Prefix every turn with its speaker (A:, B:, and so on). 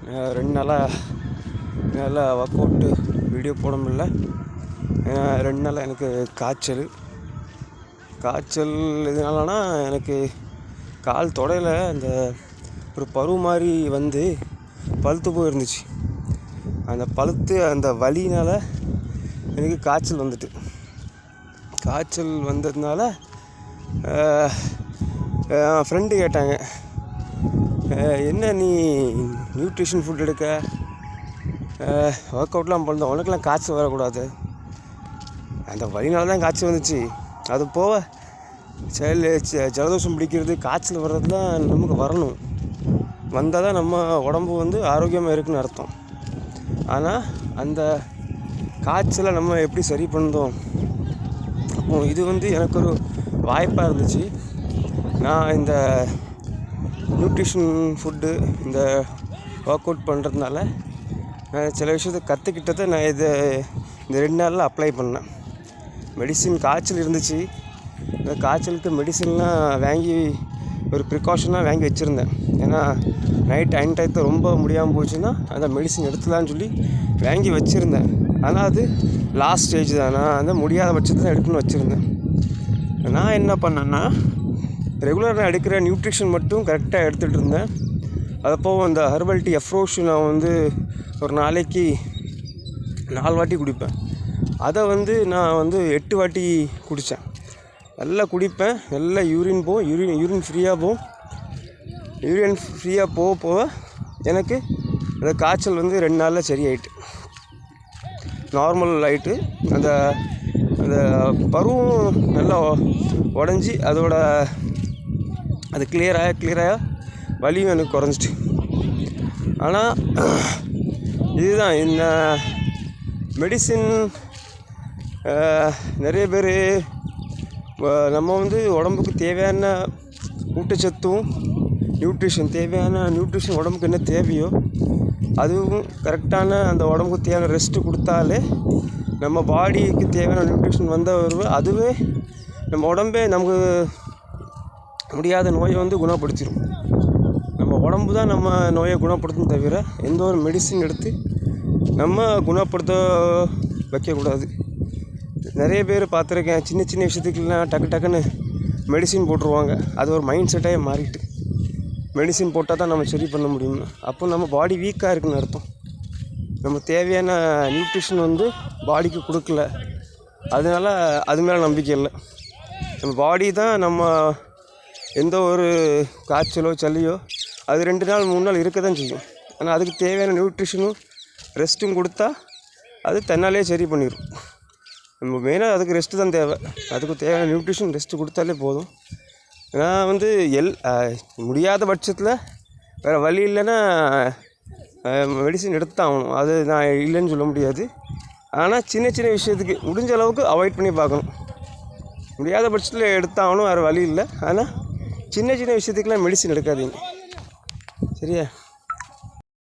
A: 2 நாளாக நல்லா work out video போட முடியல. 2 நாளாக எனக்கு காய்ச்சல் எதனாலனா எனக்கு கால் தொடையில் அந்த ஒரு பருவ மாதிரி வந்து பழுத்து போயிருந்துச்சு. அந்த வலினால் எனக்கு காய்ச்சல் வந்ததுனால என் ஃப்ரெண்டு கேட்டாங்க, என்ன நீ நியூட்ரிஷன் ஃபுட் எடுக்க ஒர்க் அவுட்லாம் பண்ண, உனக்கெல்லாம் காய்ச்சல் வரக்கூடாது. அந்த வலினால தான் காய்ச்சல் வந்துச்சு. அது போக ஜலதோஷம் பிடிக்கிறது, காய்ச்சல் வர்றதுலாம் நமக்கு வரணும். வந்தால் தான் நம்ம உடம்பு வந்து ஆரோக்கியமாக இருக்குன்னு அர்த்தம். ஆனால் அந்த காய்ச்சலை நம்ம எப்படி சரி பண்ணோம்? அப்போ இது வந்து எனக்கு ஒரு வாய்ப்பாக இருந்துச்சு. நான் இந்த நியூட்ரிஷன் ஃபுட்டு இந்த ஒர்க் அவுட் பண்ணுறதுனால நான் சில விஷயத்தை கற்றுக்கிட்டதை நான் இந்த 2 நாளில் அப்ளை பண்ணேன். மெடிசின் காய்ச்சல் இருந்துச்சு. இந்த காய்ச்சலுக்கு மெடிசின்லாம் வாங்கி ஒரு ப்ரிகாஷனாக வாங்கி வச்சுருந்தேன். ஏன்னா நைட் டயத்தை ரொம்ப முடியாமல் போச்சுன்னா அந்த மெடிசின் எடுத்துலான்னு சொல்லி வாங்கி வச்சுருந்தேன். ஆனால் அது லாஸ்ட் ஸ்டேஜ் தான். நான் அந்த முடியாத பட்சத்தை தான் எடுக்கணும்னு வச்சுருந்தேன். நான் என்ன பண்ணேன்னா, ரெகுலராக எடுக்கிற நியூட்ரிஷன் மட்டும் கரெக்டாக எடுத்துகிட்டு இருந்தேன். அதப்போது அந்த ஹெர்பல் டீ எஃப்ரோஷ் நான் வந்து ஒரு நாளைக்கு 4 வாட்டி குடிப்பேன். அதை வந்து நான் வந்து 8 வாட்டி குடித்தேன். நல்லா குடிப்பேன். நல்லா யூரின் ஃப்ரீயாக போகும். யூரின் ஃப்ரீயாக போக எனக்கு அந்த காய்ச்சல் வந்து 2 நாளில் சரியாயிட்டு நார்மல் ஆகிட்டு. அந்த பருவம் நல்லா உடஞ்சி அது கிளியராக வலியும் எனக்கு குறைஞ்சிட்டு. ஆனால் இதுதான் இந்த மெடிசின் நிறைய பேர் நம்ம வந்து உடம்புக்கு தேவையான ஊட்டச்சத்தும் நியூட்ரிஷன் உடம்புக்கு என்ன தேவையோ அதுவும் கரெக்டான அந்த உடம்புக்கு தேவையான ரெஸ்ட்டு கொடுத்தாலே நம்ம பாடிக்கு தேவையான நியூட்ரிஷன் அதுவே நம்ம உடம்பே நமக்கு முடியாத நோயை வந்து குணப்படுத்திடும். நம்ம உடம்பு தான் நம்ம நோயை குணப்படுத்தும் தவிர எந்த ஒரு மெடிசின் எடுத்து நம்ம குணப்படுத்த வைக்கக்கூடாது. நிறைய பேர் பார்த்துருக்கேன், சின்ன விஷயத்துக்குலாம் டக்குன்னு மெடிசின் போட்டுருவாங்க. அது ஒரு மைண்ட் செட்டாகவே மாறிட்டு மெடிசின் போட்டால் தான் நம்ம சரி பண்ண முடியும். அப்போ நம்ம பாடி வீக்காக இருக்குன்னு அர்த்தம். நம்ம தேவையான நியூட்ரிஷன் வந்து பாடிக்கு கொடுக்கல. அதனால அது மேலே நம்பிக்கை இல்லை. நம்ம பாடி தான் நம்ம எந்த ஒரு காய்ச்சலோ சளியோ அது 2 நாள் 3 நாள் இருக்க தான் செய்யும். ஆனால் அதுக்கு தேவையான நியூட்ரிஷனும் ரெஸ்ட்டும் கொடுத்தா அது தன்னாலே சரி பண்ணிடும். நம்ம மெயினாக அதுக்கு ரெஸ்ட்டு தான் தேவை. அதுக்கு தேவையான நியூட்ரிஷன் ரெஸ்ட்டு கொடுத்தாலே போதும். நான் வந்து முடியாத பட்சத்தில் வேறு வழி இல்லைன்னா மெடிசின் எடுத்து தான் ஆகணும். அது நான் இல்லைன்னு சொல்ல முடியாது. ஆனால் சின்ன விஷயத்துக்கு முடிஞ்ச அளவுக்கு அவாய்ட் பண்ணி பார்க்கணும். முடியாத பட்சத்தில் எடுத்தாகணும், வேறு வழி இல்லை. ஆனால் சின்ன விஷயத்துக்கெலாம் மெடிசின் எடுக்காதீங்க, சரியா?